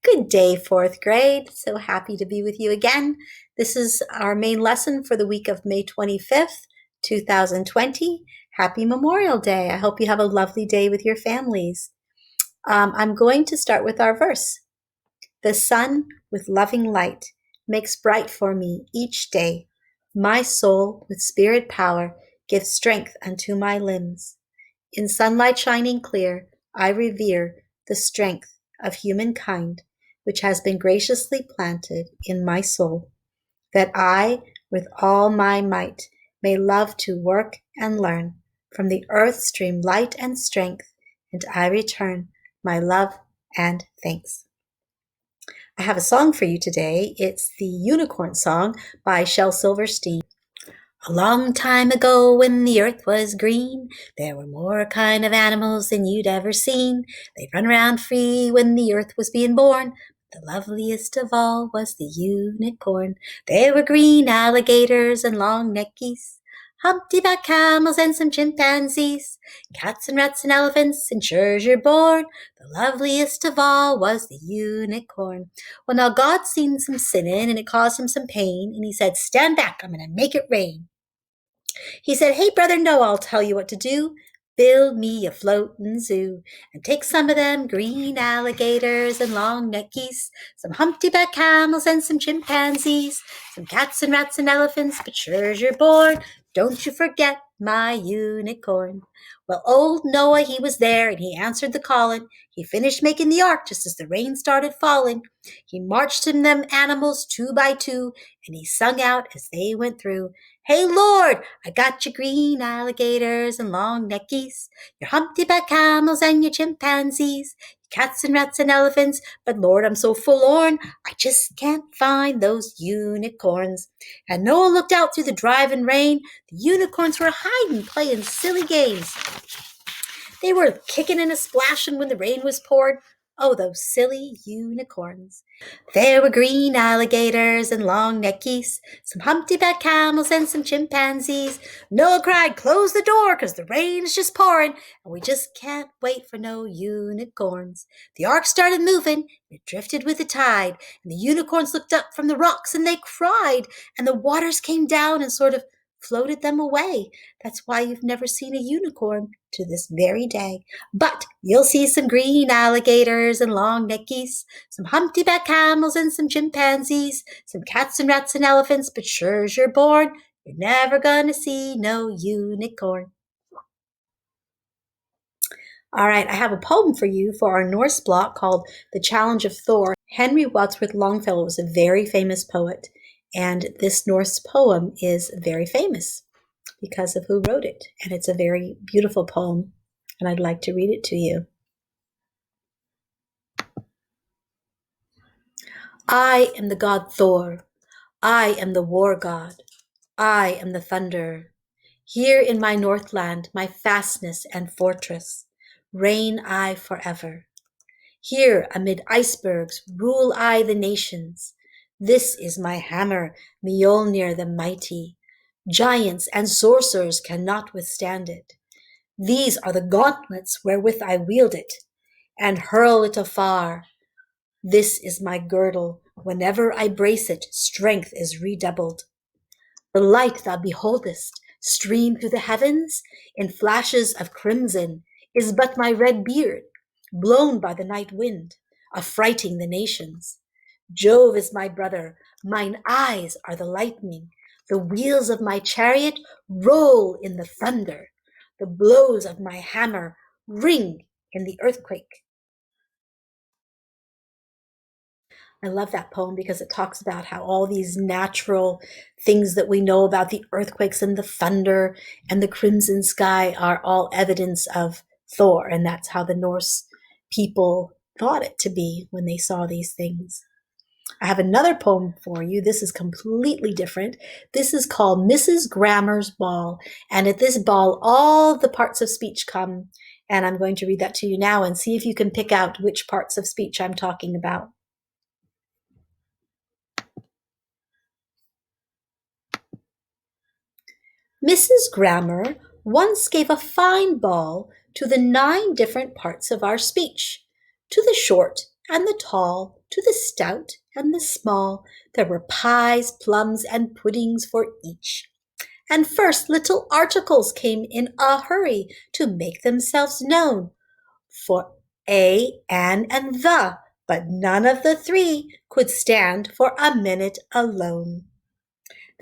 Good day, fourth grade. So happy to be with you again. This is our main lesson for the week of May 25th, 2020. Happy Memorial Day. I hope you have a lovely day with your families. I'm going to start with our verse. The sun with loving light makes bright for me each day. My soul with spirit power gives strength unto my limbs. In sunlight shining clear, I revere the strength of humankind, which has been graciously planted in my soul, that I, with all my might, may love to work and learn. From the earth stream light and strength, and I return my love and thanks. I have a song for you today. It's the Unicorn Song by Shel Silverstein. A long time ago when the earth was green, there were more kind of animals than you'd ever seen. They'd run around free when the earth was being born. The loveliest of all was the unicorn. There were green alligators and long-necked geese, humpty-back camels and some chimpanzees, cats and rats and elephants, and sure as you're born, the loveliest of all was the unicorn. Well, now God seen some sinning and it caused him some pain, and he said, "Stand back, I'm going to make it rain." He said, "Hey, brother, no, I'll tell you what to do. Build me a floating zoo and take some of them green alligators and long-necked geese, some humpty-back camels and some chimpanzees, some cats and rats and elephants, but sure as you're born, don't you forget my unicorn." Well, old Noah, he was there, and he answered the calling. He finished making the ark just as the rain started falling. He marched in them animals 2 by 2, and he sung out as they went through, "Hey, Lord, I got your green alligators and long-necked geese, your humpty-back camels and your chimpanzees, your cats and rats and elephants, but Lord, I'm so forlorn, I just can't find those unicorns." And Noah looked out through the driving rain. The unicorns were hiding, playing silly games. They were kicking and splashing when the rain was poured. Oh, those silly unicorns. There were green alligators and long-necked geese, some humpty-back camels and some chimpanzees. Noah cried, "Close the door, 'cause the rain's just pouring, and we just can't wait for no unicorns." The ark started moving, it drifted with the tide, and the unicorns looked up from the rocks and they cried, and the waters came down and sort of floated them away. That's why you've never seen a unicorn to this very day. But you'll see some green alligators and long-necked geese, some humpty-back camels and some chimpanzees, some cats and rats and elephants, but sure as you're born, you're never gonna see no unicorn. All right, I have a poem for you for our Norse block called The Challenge of Thor. Henry Wadsworth Longfellow was a very famous poet, and this Norse poem is very famous because of who wrote it. And it's a very beautiful poem, and I'd like to read it to you. I am the god Thor. I am the war god. I am the thunder. Here in my Northland, my fastness and fortress, reign I forever. Here amid icebergs rule I the nations. This is my hammer, Mjolnir the mighty. Giants and sorcerers cannot withstand it. These are the gauntlets wherewith I wield it, and hurl it afar. This is my girdle. Whenever I brace it, strength is redoubled. The light thou beholdest stream through the heavens in flashes of crimson is but my red beard, blown by the night wind, affrighting the nations. Jove is my brother, mine eyes are the lightning. The wheels of my chariot roll in the thunder. The blows of my hammer ring in the earthquake. I love that poem because it talks about how all these natural things that we know about the earthquakes and the thunder and the crimson sky are all evidence of Thor. And that's how the Norse people thought it to be when they saw these things. I have another poem for you. This is completely different. This is called Mrs. Grammer's Ball. And at this ball, all the parts of speech come. And I'm going to read that to you now and see if you can pick out which parts of speech I'm talking about. Mrs. Grammer once gave a fine ball to the 9 different parts of our speech, to the short and the tall, to the stout and the small, there were pies, plums, and puddings for each. And first little articles came in a hurry to make themselves known, for a, an, and the, but none of the three could stand for a minute alone.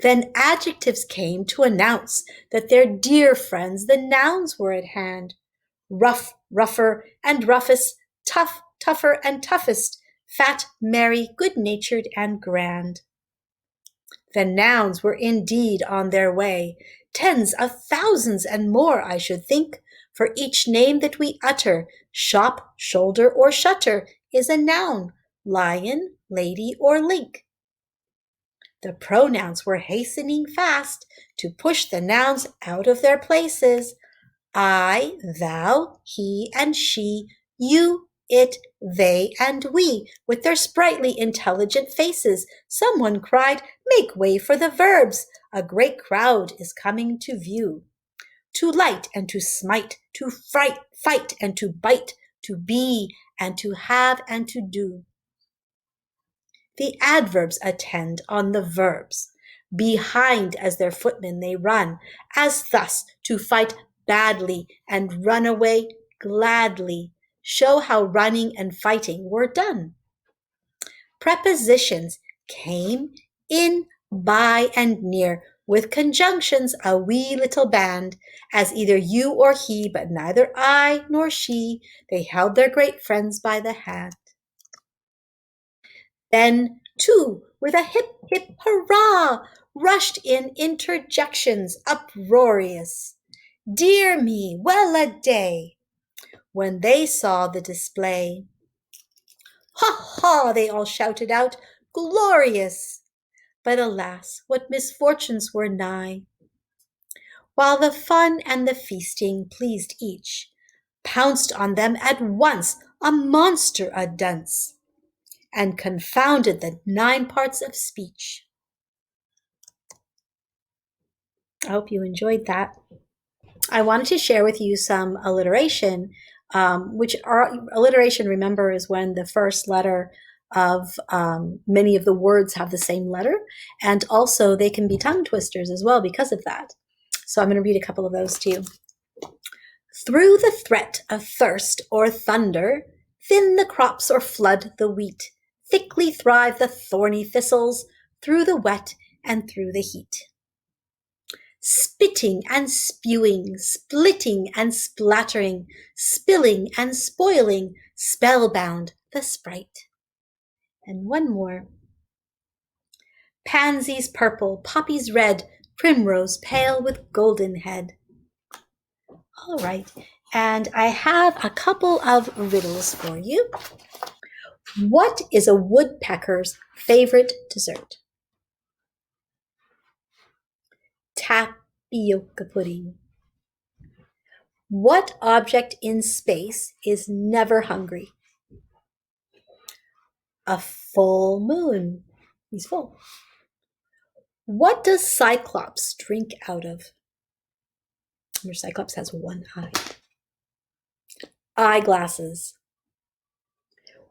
Then adjectives came to announce that their dear friends, the nouns, were at hand. Rough, rougher, and roughest, tough, tougher, and toughest, fat, merry, good-natured, and grand. The nouns were indeed on their way, tens of thousands and more, I should think, for each name that we utter, shop, shoulder, or shutter, is a noun, lion, lady, or link. The pronouns were hastening fast to push the nouns out of their places. I, thou, he, and she, you, it, they, and we, with their sprightly, intelligent faces. Someone cried, "Make way for the verbs! A great crowd is coming to view. To light and to smite, to fright, fight and to bite, to be and to have and to do." The adverbs attend on the verbs. Behind as their footmen they run, as thus to fight badly and run away gladly, show how running and fighting were done. Prepositions came, in, by, and near, with conjunctions a wee little band, as either you or he, but neither I nor she, they held their great friends by the hand. Then, too, with a hip, hip, hurrah, rushed in interjections uproarious. Dear me, well a day! When they saw the display. Ha, ha, they all shouted out, glorious! But alas, what misfortunes were nigh! While the fun and the feasting pleased each, pounced on them at once a monster, a dunce, and confounded the 9 parts of speech. I hope you enjoyed that. I wanted to share with you some alliteration, alliteration, remember, is when the first letter of many of the words have the same letter, and also they can be tongue twisters as well because of that. So I'm going to read a couple of those to you. Through the threat of thirst or thunder, thin the crops or flood the wheat, thickly thrive the thorny thistles, through the wet and through the heat. Spitting and spewing, splitting and splattering, spilling and spoiling, spellbound the sprite. And one more. Pansies purple, poppies red, primrose pale with golden head. All right, and I have a couple of riddles for you. What is a woodpecker's favorite dessert? Tapioca pudding. What object in space is never hungry? A full moon. He's full. What does Cyclops drink out of? Remember, Cyclops has one eye. Eyeglasses.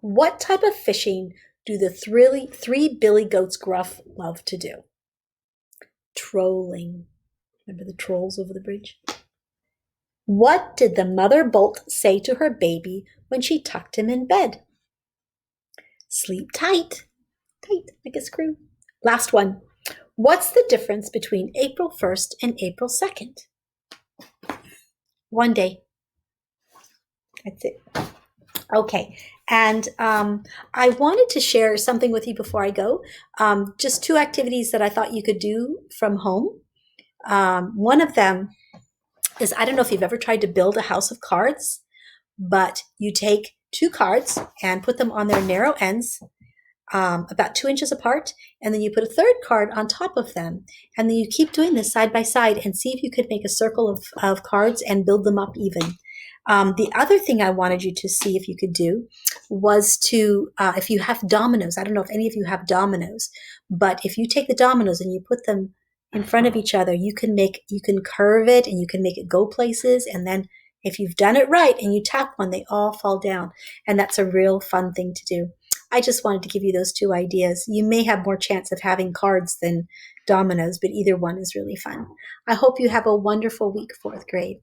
What type of fishing do the 3 billy goats gruff love to do? Trolling. Remember the trolls over the bridge? What did the mother bolt say to her baby when she tucked him in bed? Sleep tight. Tight, like a screw. Last one. What's the difference between April 1st and April 2nd? One day. That's it. Okay, and I wanted to share something with you before I go. Just 2 activities that I thought you could do from home. One of them is, I don't know if you've ever tried to build a house of cards, but you take 2 cards and put them on their narrow ends, about 2 inches apart, and then you put a 3rd card on top of them, and then you keep doing this side by side and see if you could make a circle of cards and build them up even. The other thing I wanted you to see if you could do was to, if you have dominoes, I don't know if any of you have dominoes, but if you take the dominoes and you put them in front of each other, you can curve it and you can make it go places, and then If you've done it right and you tap one, they all fall down. And that's a real fun thing to do. I just wanted to give you those two ideas. You may have more chance of having cards than dominoes, but either one is really fun. I hope you have a wonderful week, fourth grade.